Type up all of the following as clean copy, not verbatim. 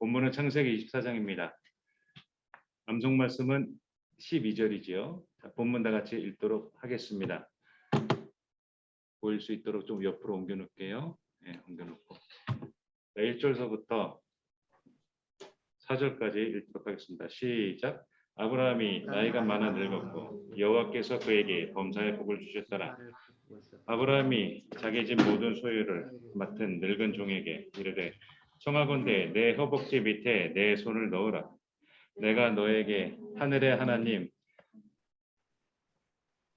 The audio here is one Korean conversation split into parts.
본문은 창세기 24장입니다. 암송 말씀은 12절이지요. 본문 다 같이 읽도록 하겠습니다. 보일 수 있도록 좀 옆으로 옮겨 놓을게요. 네, 옮겨 놓고 1절서부터 4절까지 읽도록 하겠습니다. 시작. 아브라함이 나이가 많아 늙었고 여호와께서 그에게 범사의 복을 주셨더라. 아브라함이 자기 집 모든 소유를 맡은 늙은 종에게 이르되 청하건대 내 허벅지 밑에 내 손을 넣으라. 내가 너에게 하늘의 하나님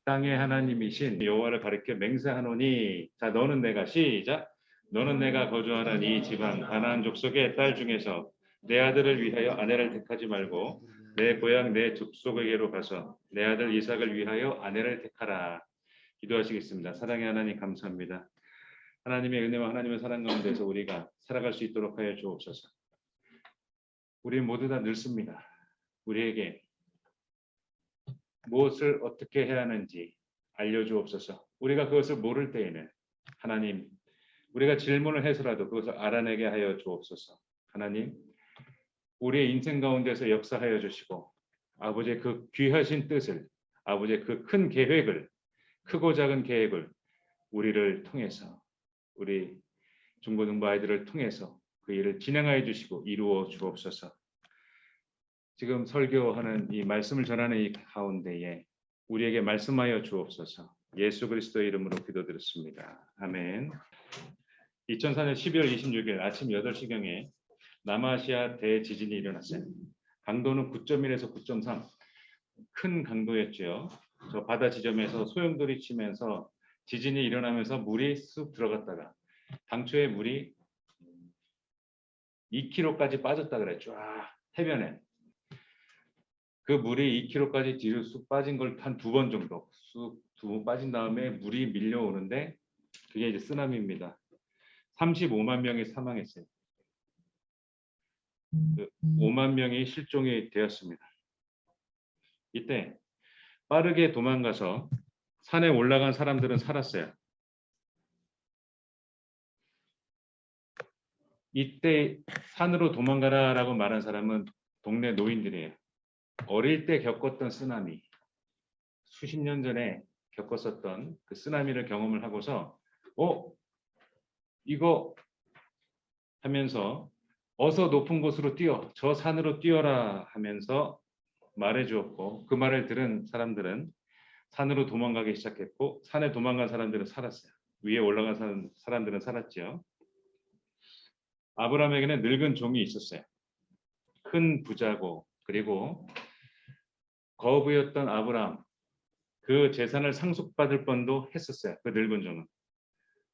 땅의 하나님이신 여호와를 가리켜 맹세하노니. 자, 너는 내가 시작. 너는 내가 거주하는 이 지방 가나안 족속의 딸 중에서 내 아들을 위하여 아내를 택하지 말고 내 고향 내 족속에게로 가서 내 아들 이삭을 위하여 아내를 택하라. 기도하시겠습니다. 사랑의 하나님 감사합니다. 하나님의 은혜와 하나님의 사랑 가운데서 우리가 살아갈 수 있도록 하여 주옵소서. 우리 모두 다 늙습니다. 우리에게 무엇을 어떻게 해야 하는지 알려주옵소서. 우리가 그것을 모를 때에는 하나님, 우리가 질문을 해서라도 그것을 알아내게 하여 주옵소서. 하나님, 우리의 인생 가운데서 역사하여 주시고 아버지의 그 귀하신 뜻을, 아버지의 그 큰 계획을, 크고 작은 계획을 우리를 통해서, 우리 중고등부 아이들을 통해서 그 일을 진행하여 주시고 이루어 주옵소서. 지금 설교하는 이 말씀을 전하는 이 가운데에 우리에게 말씀하여 주옵소서. 예수 그리스도의 이름으로 기도드렸습니다. 아멘. 2004년 12월 26일 아침 8시경에 남아시아 대지진이 일어났어요. 강도는 9.1에서 9.3, 큰 강도였죠. 저 바다 지점에서 소용돌이 치면서 지진이 일어나면서 물이 쑥 들어갔다가 당초에 물이 2km까지 빠졌다 그래. 쫙 해변에. 그 물이 2km까지 뒤로 쑥 빠진 걸 한 2번 정도 쑥 2번 빠진 다음에 물이 밀려오는데 그게 이제 쓰나미입니다. 35만 명이 사망했어요. 5만 명이 실종이 되었습니다. 이때 빠르게 도망가서 산에 올라간 사람들은 살았어요. 이때 산으로 도망가라라고 말한 사람은 동네 노인들이에요. 어릴 때 겪었던 쓰나미, 수십 년 전에 겪었었던 그 쓰나미를 경험을 하고서 이거 하면서 어서 높은 곳으로 뛰어, 저 산으로 뛰어라 하면서 말해주었고 그 말을 들은 사람들은 산으로 도망가기 시작했고 산에 도망간 사람들은 살았어요. 위에 올라간 사람들은 살았죠. 아브라함에게는 늙은 종이 있었어요. 큰 부자고 그리고 거부였던 아브라함, 그 재산을 상속받을 뻔도 했었어요. 그 늙은 종은.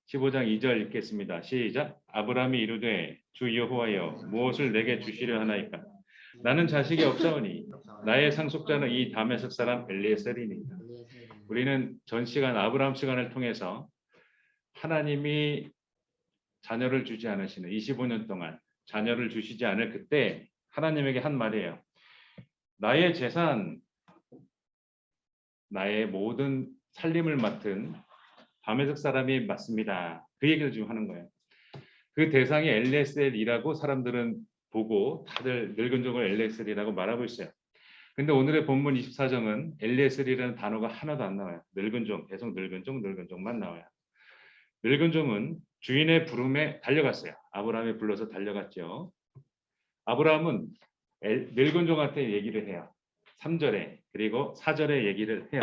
15장 2절 읽겠습니다. 시작. 아브라함이 이르되 주 여호와여 무엇을 내게 주시려 하나이까? 나는 자식이 없사오니 나의 상속자는 이 다메섹 사람 엘리에셀이니이다. 우리는 전 시간 아브라함 시간을 통해서 하나님이 자녀를 주지 않으시는 25년 동안 자녀를 주시지 않을 그때 하나님에게 한 말이에요. 나의 재산, 나의 모든 살림을 맡은 다메섹 사람이 맞습니다. 그 얘기를 지금 하는 거예요. 그 대상이 엘리에셀이라고 사람들은 보고 다들 늙은 종을 엘리에셀이라고 말하고 있어요. 근데 오늘의 본문 24장은 엘리에셀이라는 단어가 하나도 안 나와요. 늙은 종, 계속 늙은 종만 나와요. 늙은 종은 주인의 부름에 달려갔어요. 아브라함이 불러서 달려갔죠. 아브라함은 늙은 종한테 얘기를 해요. 3절에 그리고 4절에 얘기를 해요.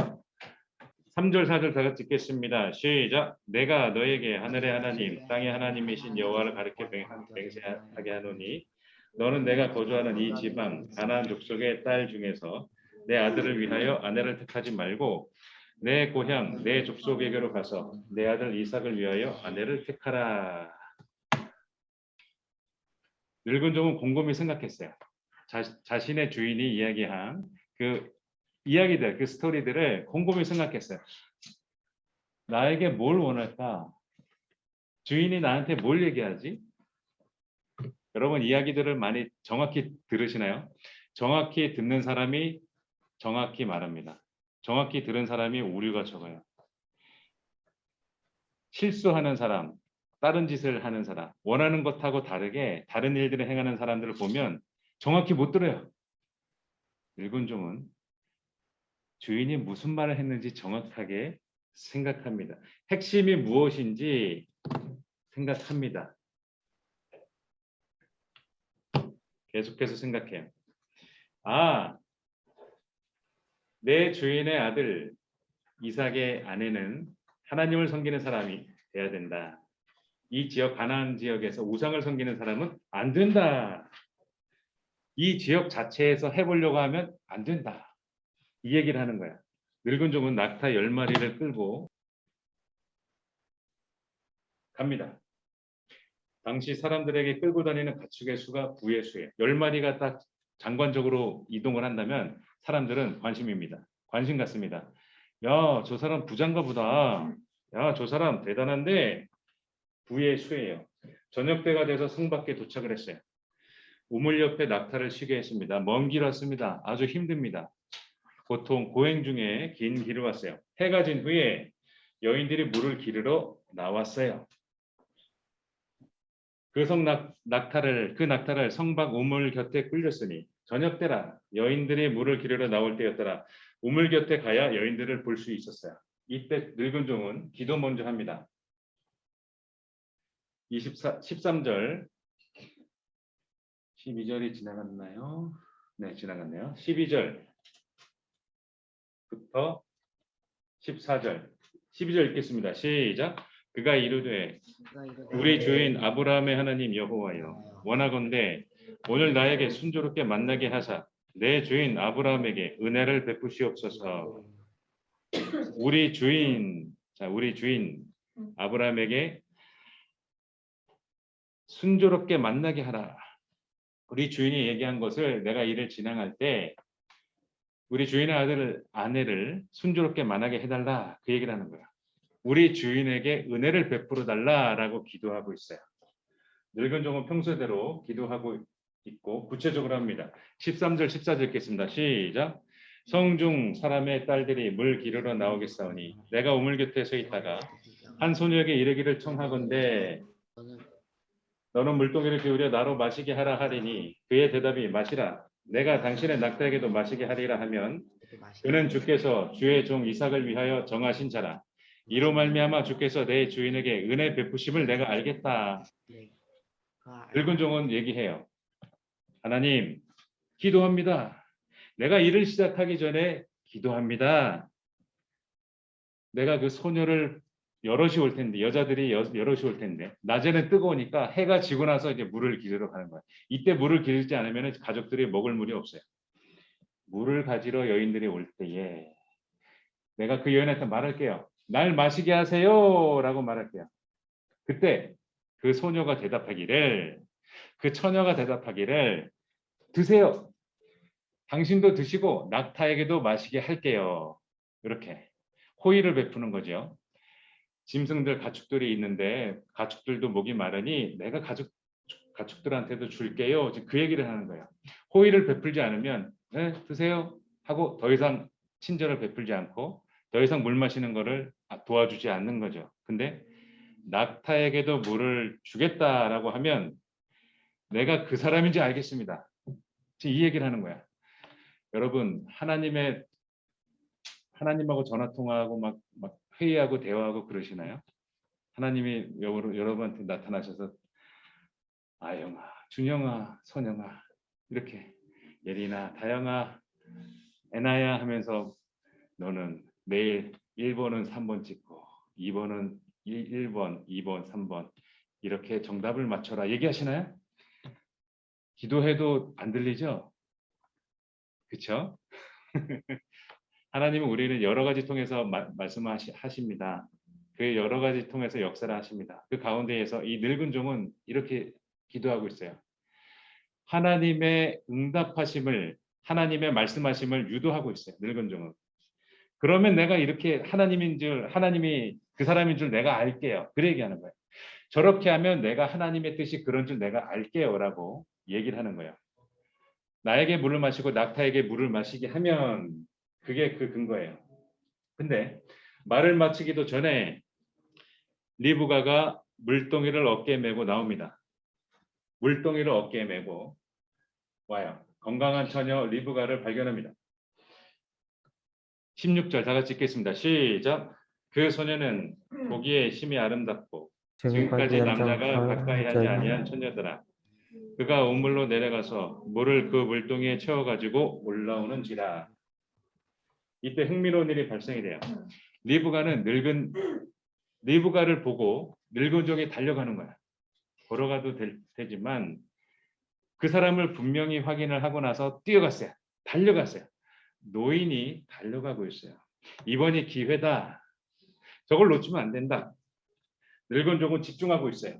3절 4절 다 같이 읽겠습니다. 시작. 내가 너에게 하늘의 하나님 땅의 하나님이신 여호와를 가리켜 맹세하게 하노니 너는 내가 거주하는 이 지방 가나안 족속의 딸 중에서 내 아들을 위하여 아내를 택하지 말고 내 고향 내 족속에게로 가서 내 아들 이삭을 위하여 아내를 택하라. 늙은 종은 곰곰이 생각했어요. 자신의 주인이 이야기한 그 이야기들, 그 스토리들을 곰곰이 생각했어요. 나에게 뭘 원할까? 주인이 나한테 뭘 얘기하지? 여러분 이야기들을 많이 정확히 들으시나요? 정확히 듣는 사람이 정확히 말합니다. 정확히 들은 사람이 오류가 적어요. 실수하는 사람, 다른 짓을 하는 사람, 원하는 것하고 다르게 다른 일들을 행하는 사람들을 보면 정확히 못 들어요. 늙은 종은 주인이 무슨 말을 했는지 정확하게 생각합니다. 핵심이 무엇인지 생각합니다. 계속해서 생각해요. 아, 내 주인의 아들 이삭의 아내는 하나님을 섬기는 사람이 돼야 된다. 이 지역 가나안 지역에서 우상을 섬기는 사람은 안 된다. 이 지역 자체에서 해보려고 하면 안 된다. 이 얘기를 하는 거야. 늙은 종은 낙타 10마리를 끌고 갑니다. 당시 사람들에게 끌고 다니는 가축의 수가 부의 수예요. 10마리가 딱 장관적으로 이동을 한다면 사람들은 관심입니다. 관심 갖습니다. 야, 저 사람 부자인가 보다. 야, 저 사람 대단한데 부의 수예요. 저녁 때가 돼서 성 밖에 도착을 했어요. 우물 옆에 낙타를 쉬게 했습니다. 먼 길 왔습니다. 아주 힘듭니다. 보통 고행 중에 긴 길을 왔어요. 해가 진 후에 여인들이 물을 기르러 나왔어요. 그 낙타를 성밖 우물 곁에 끌렸으니 저녁 때라 여인들이 물을 기르러 나올 때였더라. 우물 곁에 가야 여인들을 볼 수 있었어요. 이때 늙은 종은 기도 먼저 합니다. 13절 12절이 지나갔나요? 네, 지나갔네요. 12절부터 14절 12절 읽겠습니다. 시작. 그가 이르되 우리 주인 아브라함의 하나님 여호와여 원하건대 오늘 나에게 순조롭게 만나게 하사 내 주인 아브라함에게 은혜를 베푸시옵소서. 우리 주인 아브라함에게 순조롭게 만나게 하라. 우리 주인이 얘기한 것을 내가 일을 진행할 때 우리 주인의 아내를 순조롭게 만나게 해달라 그 얘기를 하는 거야. 우리 주인에게 은혜를 베풀어 달라라고 기도하고 있어요. 늙은 종은 평소대로 기도하고 있고 구체적으로 합니다. 13절 14절 읽겠습니다. 시작. 성중 사람의 딸들이 물 기르러 나오겠사오니 내가 우물 곁에 서 있다가 한 소녀에게 이르기를 청하건대 너는 물동이를 기울여 나로 마시게 하라 하리니 그의 대답이 마시라 내가 당신의 낙타에게도 마시게 하리라 하면 그는 주께서 주의 종 이삭을 위하여 정하신 자라 이로 말미암아 주께서 내 주인에게 은혜 베푸심을 내가 알겠다. 늙은 종은 얘기해요. 하나님 기도합니다. 내가 일을 시작하기 전에 기도합니다. 내가 그 소녀를 여럿이 올 텐데 여자들이 여럿이 올 텐데 낮에는 뜨거우니까 해가 지고 나서 이제 물을 기르러 가는 거야. 이때 물을 기르지 않으면 가족들이 먹을 물이 없어요. 물을 가지러 여인들이 올 때에 내가 그 여인한테 말할게요. 날 마시게 하세요 라고 말할게요. 그때 그 소녀가 대답하기를 그 처녀가 대답하기를 드세요. 당신도 드시고 낙타에게도 마시게 할게요. 이렇게 호의를 베푸는 거죠. 짐승들 가축들이 있는데 가축들도 목이 마르니 내가 가축들한테도 줄게요. 그 얘기를 하는 거예요. 호의를 베풀지 않으면 네, 드세요 하고 더 이상 친절을 베풀지 않고 더 이상 물 마시는 거를 도와주지 않는 거죠. 근데 낙타에게도 물을 주겠다라고 하면 내가 그 사람인지 알겠습니다. 이 얘기를 하는 거야. 여러분 하나님하고 전화 통화하고 막 회의하고 대화하고 그러시나요? 하나님이 여러분한테 나타나셔서 아영아, 준영아, 선영아 이렇게 예린아, 다영아, 애나야 하면서 너는 내일 1번은 3번 찍고 2번은 1번, 2번, 3번 이렇게 정답을 맞춰라 얘기하시나요? 기도해도 안 들리죠? 그렇죠? 하나님은 우리는 여러 가지 통해서 말씀하십니다. 그 여러 가지 통해서 역사를 하십니다. 그 가운데에서 이 늙은 종은 이렇게 기도하고 있어요. 하나님의 응답하심을 하나님의 말씀하심을 유도하고 있어요. 늙은 종은. 그러면 내가 이렇게 하나님이 그 사람인 줄 내가 알게요. 그래 얘기하는 거예요. 저렇게 하면 내가 하나님의 뜻이 그런 줄 내가 알게요라고 얘기를 하는 거예요. 나에게 물을 마시고 낙타에게 물을 마시게 하면 그게 그 근거예요. 근데 말을 마치기도 전에 리브가가 물동이를 어깨에 메고 나옵니다. 물동이를 어깨에 메고 와요. 건강한 처녀 리브가를 발견합니다. 16절 다 같이 읽겠습니다. 시작. 그 소녀는 보기에 심히 아름답고 지금까지 남자가 가까이 하지 아니한 처녀더라. 그가 우물로 내려가서 물을 그 물동이에 채워가지고 올라오는지라. 이때 흥미로운 일이 발생이 돼요. 리브가를 보고 늙은 종이 달려가는 거야. 걸어가도 되지만 그 사람을 분명히 확인을 하고 나서 뛰어갔어요. 달려갔어요. 노인이 달려가고 있어요. 이번이 기회다. 저걸 놓치면 안 된다. 늙은 종은 집중하고 있어요.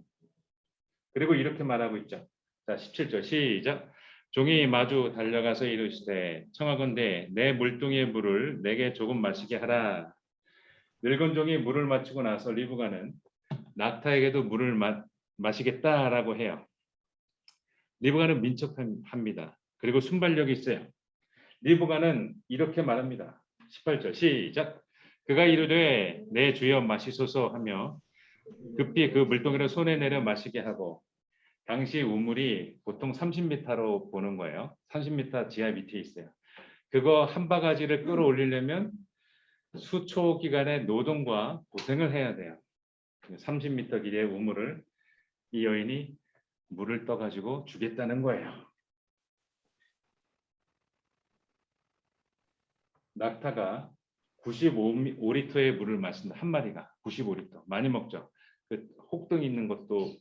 그리고 이렇게 말하고 있죠. 자, 17절 시작. 종이 마주 달려가서 이르시되 청하건대 내 물동이의 물을 내게 조금 마시게 하라. 늙은 종이 물을 마치고 나서 리브가는 낙타에게도 물을 마시겠다라고 해요. 리브가는 민첩합니다. 그리고 순발력이 있어요. 리브가는 이렇게 말합니다. 18절 시작. 그가 이르되 내 주여 마시소서 하며 급히 그 물동이를 손에 내려 마시게 하고, 당시 우물이 보통 30m로 보는 거예요. 30m 지하 밑에 있어요. 그거 한 바가지를 끌어올리려면 수초 기간의 노동과 고생을 해야 돼요. 30m 길이의 우물을 이 여인이 물을 떠가지고 주겠다는 거예요. 낙타가 95리터의 물을 마신다. 한 마리가 95리터. 많이 먹죠. 그 혹등 있는 것도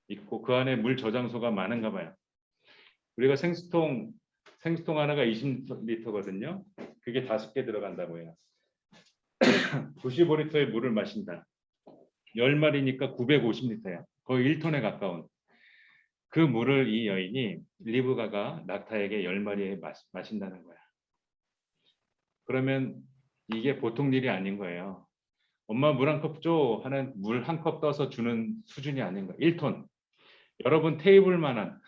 있고 그 안에 물 저장소가 많은가 봐요. 우리가 생수통 하나가 20리터거든요. 그게 5개 들어간다고 해요. 95리터의 물을 마신다. 10마리니까 950리터야. 거의 1톤에 가까운. 그 물을 이 여인이 리브가가 낙타에게 10마리에 마신다는 거야. 그러면 이게 보통 일이 아닌 거예요. 엄마 물 한 컵 줘 하는 물 한 컵 떠서 주는 수준이 아닌 거예요. 1톤. 여러분 테이블만한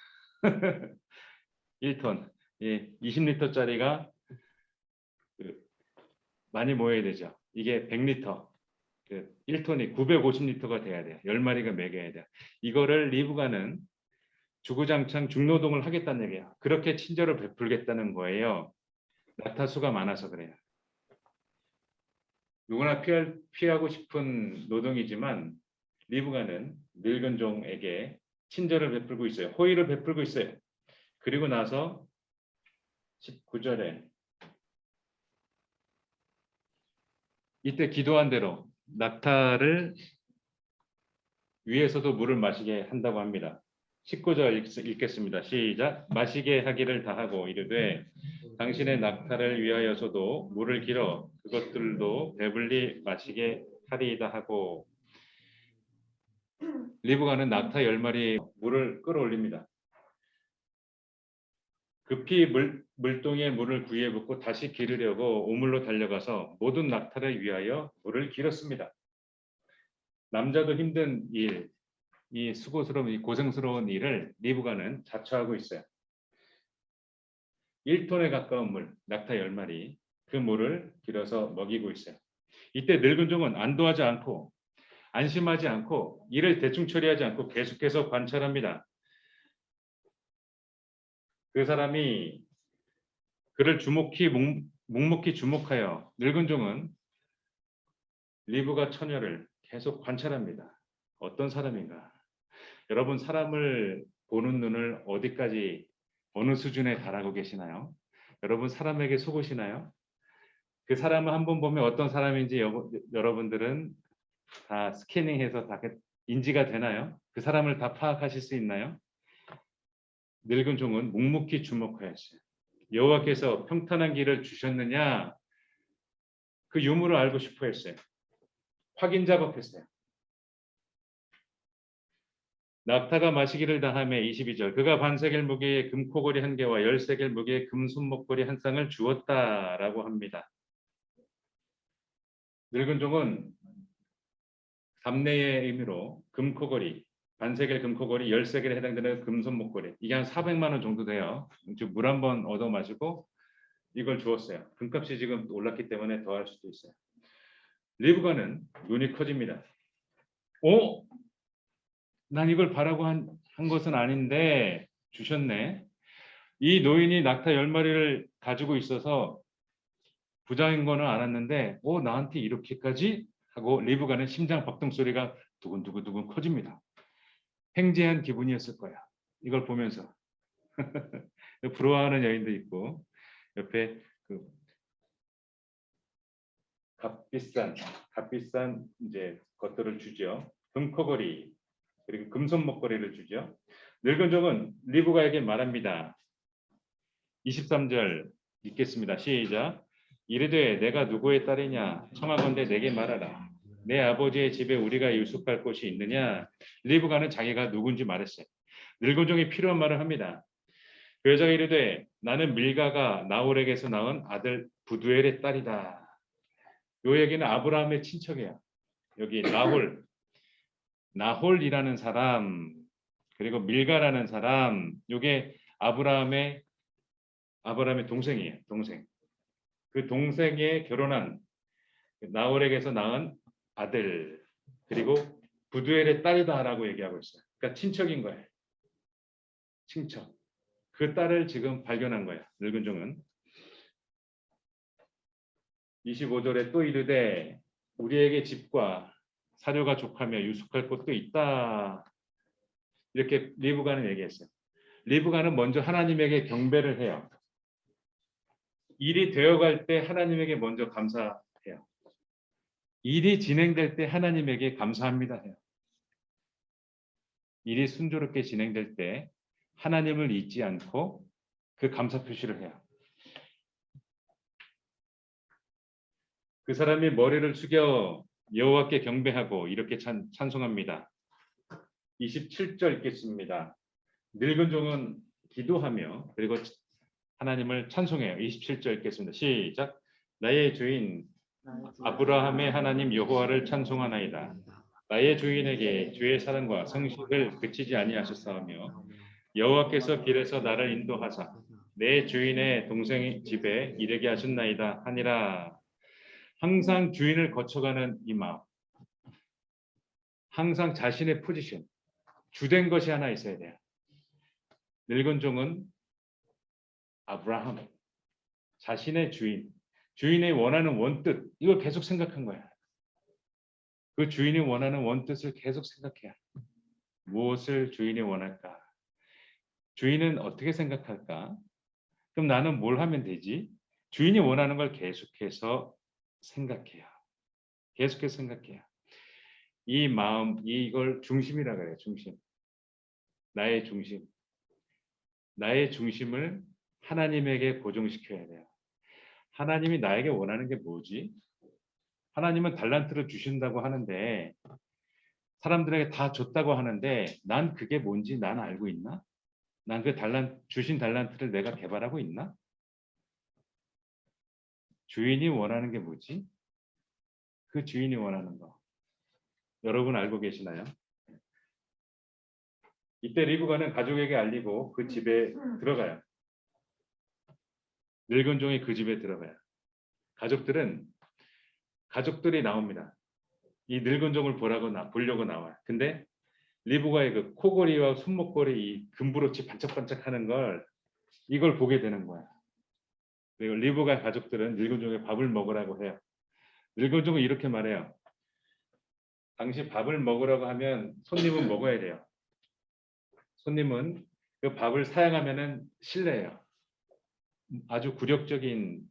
1톤. 예, 20리터짜리가 많이 모여야 되죠. 이게 100리터. 1톤이 950리터가 돼야 돼요. 10마리가 먹여야 돼요. 이거를 리브가는 주구장창 중노동을 하겠다는 얘기예요. 그렇게 친절을 베풀겠다는 거예요. 낙타 수가 많아서 그래요. 누구나 피하고 싶은 노동이지만 리브가는 늙은 종에게 친절을 베풀고 있어요. 호의를 베풀고 있어요. 그리고 나서 19절에 이때 기도한 대로 낙타를 위에서도 물을 마시게 한다고 합니다. 19절 읽겠습니다. 시작. 마시게 하기를 다하고 이르되 당신의 낙타를 위하여서도 물을 길어 그것들도 배불리 마시게 하리이다 하고, 리브가는 낙타 10마리 물을 끌어올립니다. 급히 물동에 물을 구이에 붓고 다시 기르려고 우물로 달려가서 모든 낙타를 위하여 물을 길었습니다. 남자도 힘든 일, 이 수고스러운 이 고생스러운 일을 리브가는 자처하고 있어요. 1톤에 가까운 물, 낙타 10마리, 그 물을 길어서 먹이고 있어요. 이때 늙은 종은 안도하지 않고 안심하지 않고 일을 대충 처리하지 않고 계속해서 관찰합니다. 그 사람이 그를 묵묵히 주목하여 늙은 종은 리브가 처녀를 계속 관찰합니다. 어떤 사람인가? 여러분 사람을 보는 눈을 어디까지 어느 수준에 달하고 계시나요? 여러분 사람에게 속으시나요? 그 사람을 한번 보면 어떤 사람인지 여러분들은 다 스캐닝해서 다 인지가 되나요? 그 사람을 다 파악하실 수 있나요? 늙은 종은 묵묵히 주목하였어요. 여호와께서 평탄한 길을 주셨느냐? 그 유무를 알고 싶어 했어요. 확인 작업했어요. 낙타가 마시기를 다하며 22절 그가 반세겔 무게의 금코걸이 1개와 10세겔 무게의 금손목걸이 1쌍을 주었다라고 합니다. 늙은 종은 담내의 의미로 금코걸이, 반세겔 금코걸이 10세겔에 해당되는 금손목걸이, 이게 한 400만 원 정도 돼요. 물 한 번 얻어 마시고 이걸 주었어요. 금값이 지금 올랐기 때문에 더 할 수도 있어요. 리브가는 눈이 커집니다. 오! 난 이걸 바라고 한 것은 아닌데 주셨네. 이 노인이 낙타 10마리를 가지고 있어서 부자인 거는 알았는데 나한테 이렇게까지 하고 리브가는 심장 박동 소리가 두근두근두근 커집니다. 횡재한 기분이었을 거야. 이걸 보면서 부러워하는 여인도 있고 옆에 그 값비싼 이제 것들을 주죠. 금코걸이 그리고 금손 목걸이를 주죠. 늙은 종은 리브가에게 말합니다. 23절 읽겠습니다. 시작. 이르되 내가 누구의 딸이냐 청하건대 내게 말하라. 내 아버지의 집에 우리가 유숙할 곳이 있느냐. 리브가는 자기가 누군지 말했어요. 늙은 종이 필요한 말을 합니다. 그 여자가 이르되 나는 밀가가 나홀에게서 낳은 아들 부두엘의 딸이다. 요 얘기는 아브라함의 친척이야. 여기 나홀이라는 사람 그리고 밀가라는 사람 요게 아브라함의 동생이에요. 동생. 그 동생에 결혼한 나홀에게서 낳은 아들 그리고 부두엘의 딸이다라고 얘기하고 있어요. 그러니까 친척인 거예요. 친척. 그 딸을 지금 발견한 거야. 늙은 종은. 25절에 또 이르되 우리에게 집과 사료가 족하며 유숙할 곳도 있다. 이렇게 리브가는 얘기했어요. 리브가는 먼저 하나님에게 경배를 해요. 일이 되어갈 때 하나님에게 먼저 감사해요. 일이 진행될 때 하나님에게 감사합니다 해요. 일이 순조롭게 진행될 때 하나님을 잊지 않고 그 감사 표시를 해요. 그 사람이 머리를 숙여 여호와께 경배하고 이렇게 찬송합니다. 27절 읽겠습니다. 늙은 종은 기도하며 그리고 하나님을 찬송해요. 27절 읽겠습니다. 시작. 나의 주인 아브라함의 하나님 여호와를 찬송하나이다. 나의 주인에게 주의 사랑과 성실을 그치지 아니하셨사오며 여호와께서 길에서 나를 인도하사 내 주인의 동생 집에 이르게 하셨나이다 하니라. 항상 주인을 거쳐가는 이 마음, 항상 자신의 포지션, 주된 것이 하나 있어야 돼요. 늙은 종은 아브라함, 자신의 주인이 원하는 원뜻, 이걸 계속 생각한 거야. 그 주인이 원하는 원뜻을 계속 생각해야. 무엇을 주인이 원할까? 주인은 어떻게 생각할까? 그럼 나는 뭘 하면 되지? 주인이 원하는 걸 계속해서 생각해요. 계속해서 생각해요. 이 마음, 이걸 중심이라 그래요. 중심. 나의 중심. 나의 중심을 하나님에게 고정시켜야 돼요. 하나님이 나에게 원하는 게 뭐지? 하나님은 달란트를 주신다고 하는데 사람들에게 다 줬다고 하는데 난 그게 뭔지 난 알고 있나? 난 그 주신 달란트를 내가 개발하고 있나? 주인이 원하는 게 뭐지? 그 주인이 원하는 거. 여러분 알고 계시나요? 이때 리브가는 가족에게 알리고 그 집에 들어가요. 늙은 종이 그 집에 들어가요. 가족들이 나옵니다. 이 늙은 종을 보려고 나와요. 근데 리브가의 그 코걸이와 손목걸이 이 금브로치 반짝반짝하는 이걸 보게 되는 거야. 그리고 리브가의 가족들은 늙은 종에 밥을 먹으라고 해요. 늙은 종은 이렇게 말해요. 당시 밥을 먹으라고 하면 손님은 먹어야 돼요. 손님은 그 밥을 사양하면은 실례예요. 아주 굴욕적인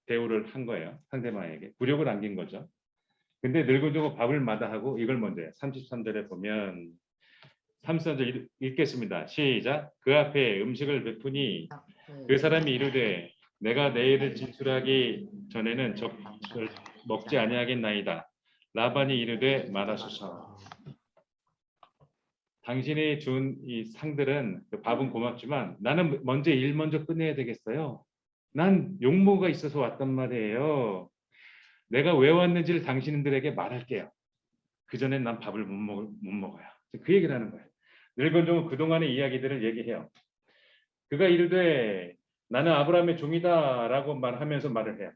대우를 한 거예요. 상대방에게. 굴욕을 안긴 거죠. 근데 늙은 종은 밥을 마다하고 이걸 먼저 해요. 33절에 보면 33절 읽겠습니다. 시작. 그 앞에 음식을 베푸니 그 사람이 이르되 내가 내일을 진술하기 전에는 적을 먹지 아니하겠나이다. 라반이 이르되 말하소서. 당신이 준 이 상들은 그 밥은 고맙지만 나는 일 먼저 끝내야 되겠어요. 난 용모가 있어서 왔단 말이에요. 내가 왜 왔는지를 당신들에게 말할게요. 그 전엔 난 밥을 못 먹어요. 그 얘기를 하는 거예요. 늙은 종은 그동안의 이야기들을 얘기해요. 그가 이르되 나는 아브라함의 종이다라고 말하면서 말을 해요.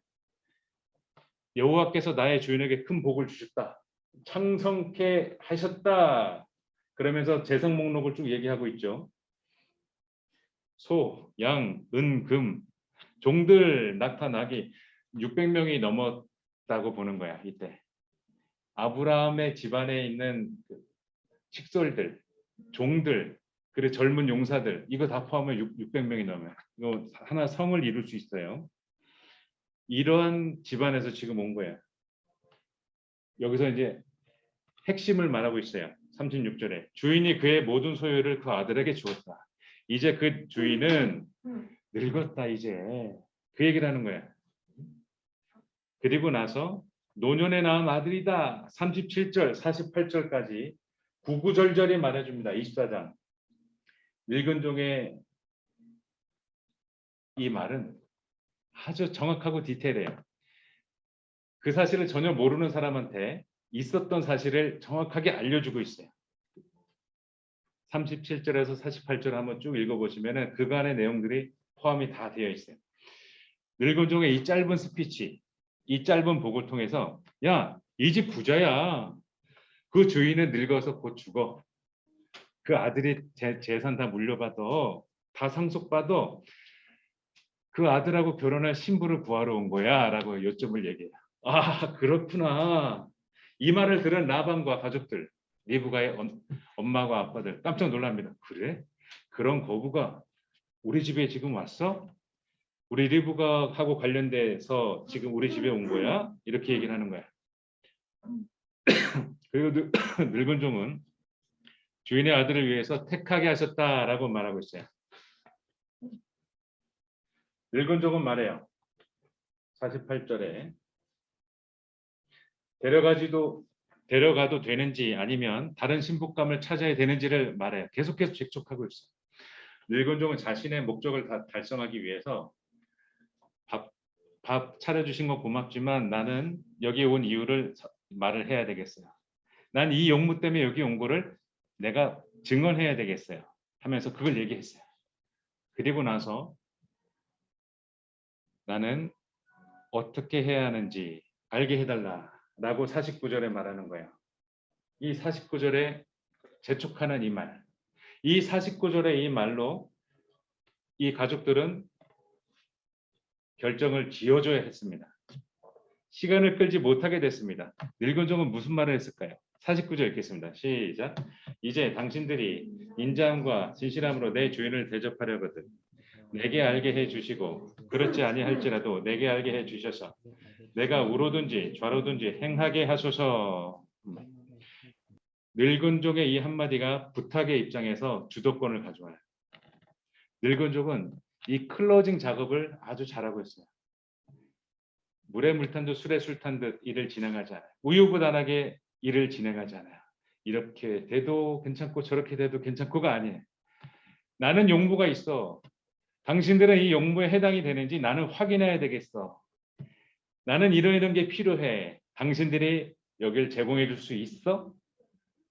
여호와께서 나의 주인에게 큰 복을 주셨다. 창성케 하셨다. 그러면서 재성 목록을 쭉 얘기하고 있죠. 소, 양, 은, 금, 종들 나타나기 600명이 넘었다고 보는 거야. 이때 아브라함의 집안에 있는 그 식솔들, 종들, 그리고 젊은 용사들 이거 다 포함하면 600명이 넘어요. 이거 하나 성을 이룰 수 있어요. 이런 집안에서 지금 온 거예요. 여기서 이제 핵심을 말하고 있어요. 36절에 주인이 그의 모든 소유를 그 아들에게 주었다. 이제 그 주인은 늙었다 이제 그 얘기를 하는 거야. 그리고 나서 노년에 낳은 아들이다. 37절 48절까지 구구절절히 말해줍니다. 24장 늙은 종의 이 말은 아주 정확하고 디테일해요. 그 사실을 전혀 모르는 사람한테 있었던 사실을 정확하게 알려주고 있어요. 37절에서 48절 한번 쭉 읽어보시면 그간의 내용들이 포함이 다 되어 있어요. 늙은 종의 이 짧은 스피치, 이 짧은 복을 통해서 야, 이 집 부자야. 그 주인은 늙어서 곧 죽어. 그 아들이 재산 다 물려받아. 다 상속받아. 그 아들하고 결혼할 신부를 구하러 온 거야 라고 요점을 얘기해요. 아 그렇구나. 이 말을 들은 라반과 가족들 리브가의 엄마와 아빠들 깜짝 놀랍니다. 그래? 그런 거부가 우리 집에 지금 왔어? 우리 리브가 하고 관련돼서 지금 우리 집에 온 거야? 이렇게 얘기를 하는 거야. 그리고 늙은 종은 주인의 아들을 위해서 택하게 하셨다라고 말하고 있어요. 늙은 종은 말해요. 48절에 데려가도 되는지 아니면 다른 신부감을 찾아야 되는지를 말해요. 계속해서 재촉하고 있어요. 늙은 종은 자신의 목적을 달성하기 위해서 밥 차려주신 거 고맙지만 나는 여기 온 이유를 말을 해야 되겠어요. 난 이 용무 때문에 여기 온 거를 내가 증언해야 되겠어요. 하면서 그걸 얘기했어요. 그리고 나서 나는 어떻게 해야 하는지 알게 해달라라고 49절에 말하는 거예요. 이 49절에 재촉하는 이 말. 이 49절의 이 말로 이 가족들은 결정을 지어줘야 했습니다. 시간을 끌지 못하게 됐습니다. 늙은 종은 무슨 말을 했을까요? 49절 읽겠습니다. 시작. 이제 당신들이 인자함과 진실함으로 내 주인을 대접하려거든 내게 알게 해주시고 그렇지 아니할지라도 내게 알게 해주셔서 내가 우로든지 좌로든지 행하게 하소서. 늙은 종의 이 한마디가 부탁의 입장에서 주도권을 가져와요. 늙은 종은 이 클로징 작업을 아주 잘하고 있어요. 물에 물 탄 듯 술에 술 탄 듯 일을 진행하지 않아요. 우유부단하게 일을 진행하지 않아요. 이렇게 돼도 괜찮고 저렇게 돼도 괜찮고가 아니에요. 나는 용무가 있어. 당신들은 이 용무에 해당이 되는지 나는 확인해야 되겠어. 나는 이런 게 필요해. 당신들이 여길 제공해 줄 수 있어?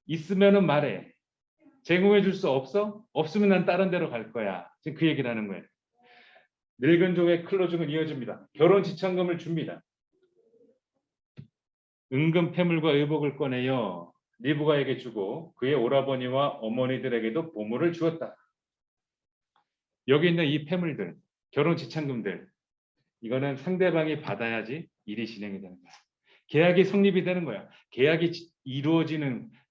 있으면은 말해. 제공해 줄 수 없어? 없으면 난 다른 데로 갈 거야. 지금 그 얘기를 하는 거예요. 늙은 종의 클로징은 이어집니다. 결혼 지참금을 줍니다. 은금 패물과 의복을 꺼내어 리브가에게 주고 그의 오라버니와 어머니들에게도 보물을 주었다. 여기 있는 이 패물들, 결혼 지참금들 이거는 상대방이 받아야지 일이 진행이 되는 거야. 계약이 성립이 되는 거야. 계약이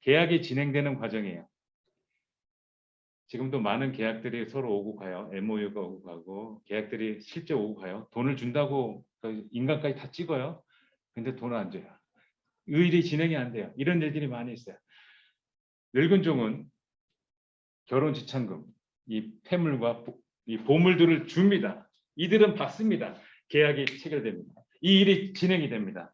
계약이 진행되는 과정이에요. 지금도 많은 계약들이 서로 오고 가요. MOU가 오고 가고 계약들이 실제 오고 가요. 돈을 준다고 인간까지 다 찍어요. 근데 돈을 안 줘요. 일이 진행이 안 돼요. 이런 일들이 많이 있어요. 늙은 종은 결혼 지참금, 이 패물과 이 보물들을 줍니다. 이들은 받습니다. 계약이 체결됩니다. 이 일이 진행이 됩니다.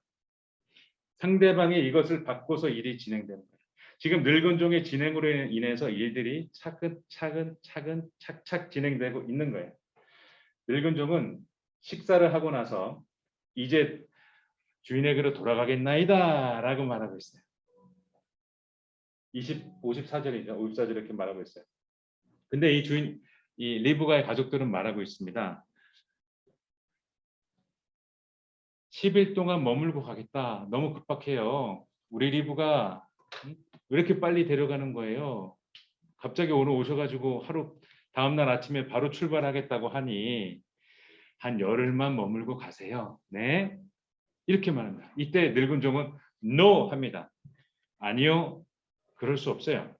상대방이 이것을 받고서 일이 진행되는 거예요. 지금 늙은 종의 진행으로 인해서 일들이 차근 착착 진행되고 있는 거예요. 늙은 종은 식사를 하고 나서 이제 주인에게로 돌아가겠나이다 라고 말하고 있어요. 54절이죠. 54절 이렇게 말하고 있어요. 근데 이 리브가의 가족들은 말하고 있습니다. 10일 동안 머물고 가겠다. 너무 급박해요. 우리 리브가 왜 이렇게 빨리 데려가는 거예요? 갑자기 오늘 오셔가지고 하루 다음날 아침에 바로 출발하겠다고 하니 한 열흘만 머물고 가세요. 네, 이렇게 말합니다. 이때 늙은 종은 no 합니다. 아니요, 그럴 수 없어요.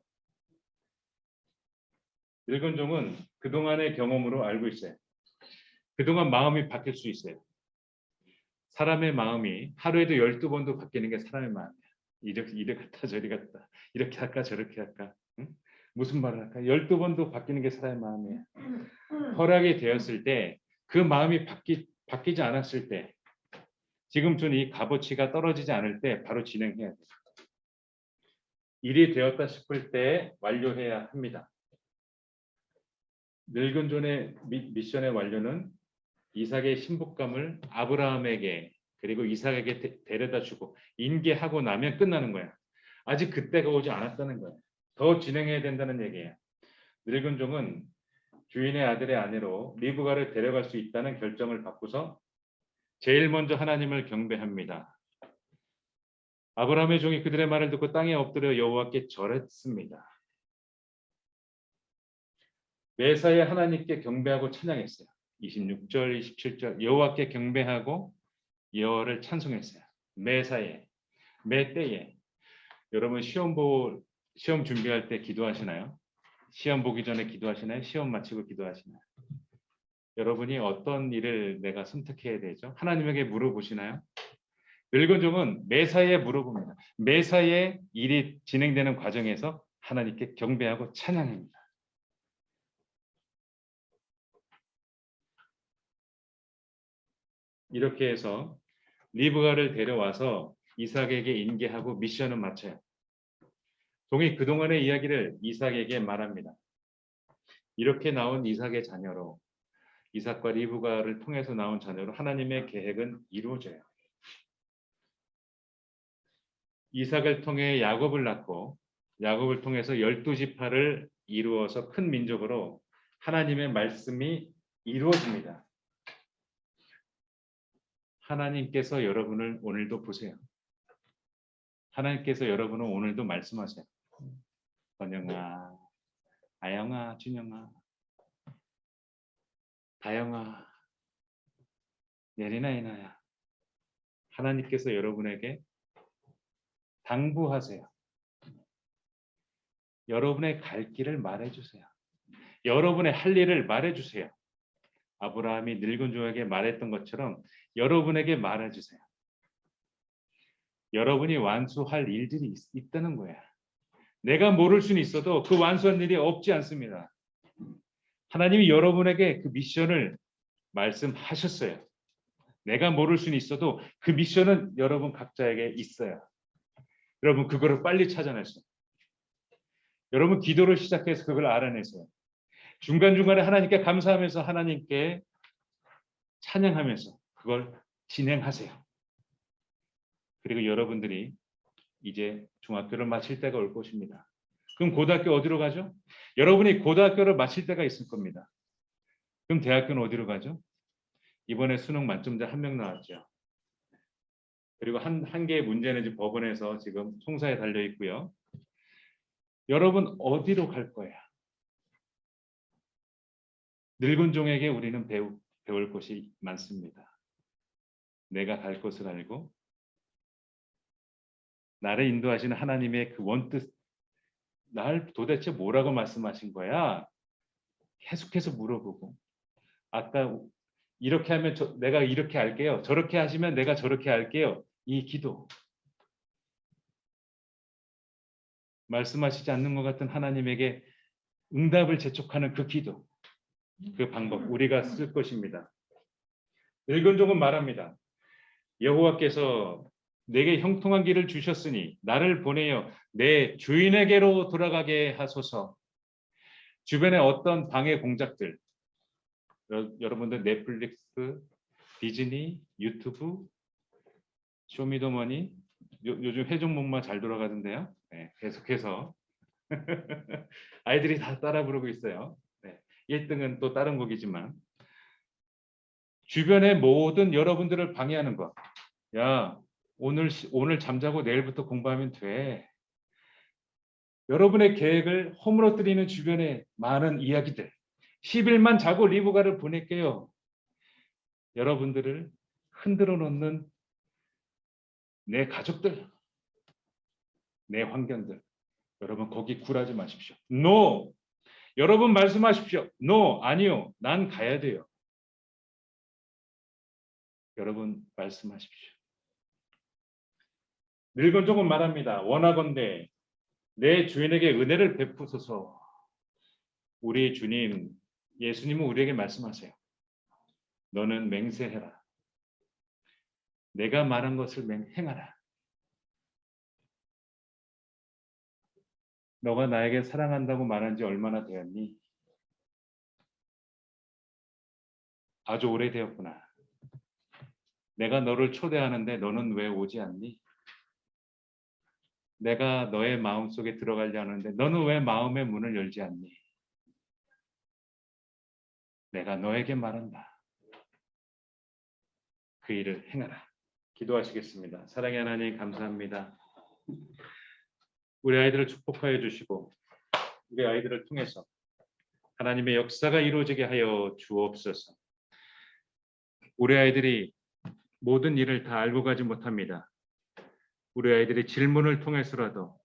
늙은 종은 그동안의 경험으로 알고 있어요. 그동안 마음이 바뀔 수 있어요. 사람의 마음이 하루에도 12번도 바뀌는 게 사람의 마음이야. 이렇게 갔다 저리 갔다. 이렇게 할까 저렇게 할까. 응? 무슨 말을 할까. 12번도 바뀌는 게 사람의 마음이야. 허락이 되었을 때 그 마음이 바뀌지 않았을 때 지금 준 이 값어치가 떨어지지 않을 때 바로 진행해야 돼요. 일이 되었다 싶을 때 완료해야 합니다. 늙은 존의 미션의 완료는 이삭의 신복감을 아브라함에게 그리고 이삭에게 데려다 주고 인계하고 나면 끝나는 거야. 아직 그때가 오지 않았다는 거야. 더 진행해야 된다는 얘기예요. 늙은 종은 주인의 아들의 아내로 리브가를 데려갈 수 있다는 결정을 받고서 제일 먼저 하나님을 경배합니다. 아브라함의 종이 그들의 말을 듣고 땅에 엎드려 여호와께 절했습니다. 매사에 하나님께 경배하고 찬양했어요. 26절, 27절 여호와께 경배하고 여호와를 찬송했어요. 매사에, 매 때에. 여러분 시험 준비할 때 기도하시나요? 시험 보기 전에 기도하시나요? 시험 마치고 기도하시나요? 여러분이 어떤 일을 내가 선택해야 되죠? 하나님에게 물어보시나요? 늙은 종은 매사에 물어봅니다. 매사에 일이 진행되는 과정에서 하나님께 경배하고 찬양합니다. 이렇게 해서 리브가를 데려와서 이삭에게 인계하고 미션을 마쳐요. 종이 그동안의 이야기를 이삭에게 말합니다. 이렇게 나온 이삭의 자녀로 이삭과 리브가를 통해서 나온 자녀로 하나님의 계획은 이루어져요. 이삭을 통해 야곱을 낳고 야곱을 통해서 12지파를 이루어서 큰 민족으로 하나님의 말씀이 이루어집니다. 하나님께서 여러분을 오늘도 보세요. 하나님께서 여러분을 오늘도 말씀하세요. 번영아, 아영아, 준영아, 다영아, 예리나 이나야. 하나님께서 여러분에게 당부하세요. 여러분의 갈 길을 말해주세요. 여러분의 할 일을 말해주세요. 아브라함이 늙은 종에게 말했던 것처럼 여러분에게 말해주세요. 여러분이 완수할 일들이 있다는 거야. 내가 모를 수는 있어도 그 완수한 일이 없지 않습니다. 하나님이 여러분에게 그 미션을 말씀하셨어요. 내가 모를 수는 있어도 그 미션은 여러분 각자에게 있어요. 여러분 그거를 빨리 찾아내세요. 여러분 기도를 시작해서 그걸 알아내세요. 중간중간에 하나님께 감사하면서 하나님께 찬양하면서 그걸 진행하세요. 그리고 여러분들이 이제 중학교를 마칠 때가 올 것입니다. 그럼 고등학교 어디로 가죠? 여러분이 고등학교를 마칠 때가 있을 겁니다. 그럼 대학교는 어디로 가죠? 이번에 수능 만점자 1명 나왔죠. 그리고 한 개의 문제는 지금 법원에서 지금 송사에 달려 있고요. 여러분 어디로 갈 거야? 늙은 종에게 우리는 배울 것이 많습니다. 내가 갈 것을 알고 나를 인도하시는 하나님의 그 원뜻, 날 도대체 뭐라고 말씀하신 거야? 계속해서 물어보고 아까 이렇게 하면 내가 이렇게 할게요. 저렇게 하시면 내가 저렇게 할게요. 이 기도. 말씀하시지 않는 것 같은 하나님에게 응답을 재촉하는 그 기도. 그 방법 우리가 쓸 것입니다. 늙은 종은 말합니다. 여호와께서 내게 형통한 길을 주셨으니 나를 보내어 내 주인에게로 돌아가게 하소서. 주변에 어떤 방해 공작들, 여러분들 넷플릭스, 디즈니, 유튜브, 쇼미더머니, 요즘 회종목마 잘 돌아가던데요. 네, 계속해서 아이들이 다 따라 부르고 있어요. 네, 1등은 또 다른 곡이지만 주변의 모든 여러분들을 방해하는 것. 야, 오늘 잠자고 내일부터 공부하면 돼. 여러분의 계획을 허물어뜨리는 주변의 많은 이야기들, 10일만 자고 리브가를 보낼게요. 여러분들을 흔들어 놓는 내 가족들, 내 환경들, 여러분 거기 굴하지 마십시오. No! 여러분 말씀하십시오. No! 아니요. 난 가야 돼요. 여러분 말씀하십시오. 늙은 종은 말합니다. 원하건대 내 주인에게 은혜를 베푸소서. 우리 주님, 예수님은 우리에게 말씀하세요. 너는 맹세해라. 내가 말한 것을 행하라. 너가 나에게 사랑한다고 말한 지 얼마나 되었니? 아주 오래되었구나. 내가 너를 초대하는데 너는 왜 오지 않니? 내가 너의 마음속에 들어가려 하는데 너는 왜 마음의 문을 열지 않니? 내가 너에게 말한다. 그 일을 행하라. 기도하시겠습니다. 사랑의 하나님 감사합니다. 우리 아이들을 축복하여 주시고 우리 아이들을 통해서 하나님의 역사가 이루어지게 하여 주옵소서. 우리 아이들이 모든 일을 다 알고 가지 못합니다. 우리 아이들이 질문을 통해서라도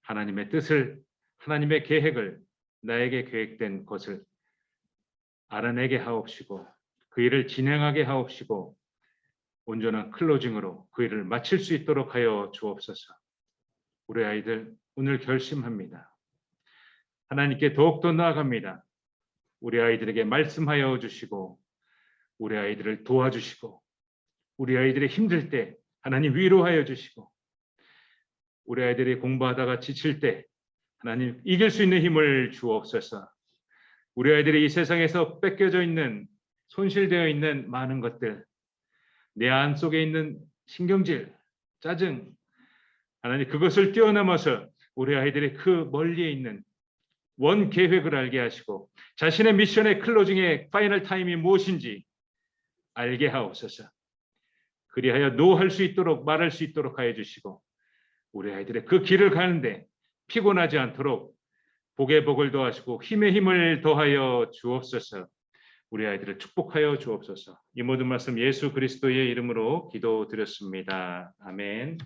하나님의 뜻을, 하나님의 계획을, 나에게 계획된 것을 알아내게 하옵시고 그 일을 진행하게 하옵시고 온전한 클로징으로 그 일을 마칠 수 있도록 하여 주옵소서. 우리 아이들 오늘 결심합니다. 하나님께 더욱더 나아갑니다. 우리 아이들에게 말씀하여 주시고 우리 아이들을 도와주시고 우리 아이들이 힘들 때 하나님 위로하여 주시고 우리 아이들이 공부하다가 지칠 때 하나님 이길 수 있는 힘을 주옵소서. 우리 아이들이 이 세상에서 뺏겨져 있는 손실되어 있는 많은 것들 내 안 속에 있는 신경질, 짜증 하나님 그것을 뛰어넘어서 우리 아이들이 그 멀리에 있는 원 계획을 알게 하시고 자신의 미션의 클로징의 파이널 타임이 무엇인지 알게 하옵소서. 그리하여 노할 수 있도록 말할 수 있도록 하여 주시고 우리 아이들의 그 길을 가는데 피곤하지 않도록 복의 복을 더하시고 힘의 힘을 더하여 주옵소서. 우리 아이들을 축복하여 주옵소서. 이 모든 말씀 예수 그리스도의 이름으로 기도드렸습니다. 아멘.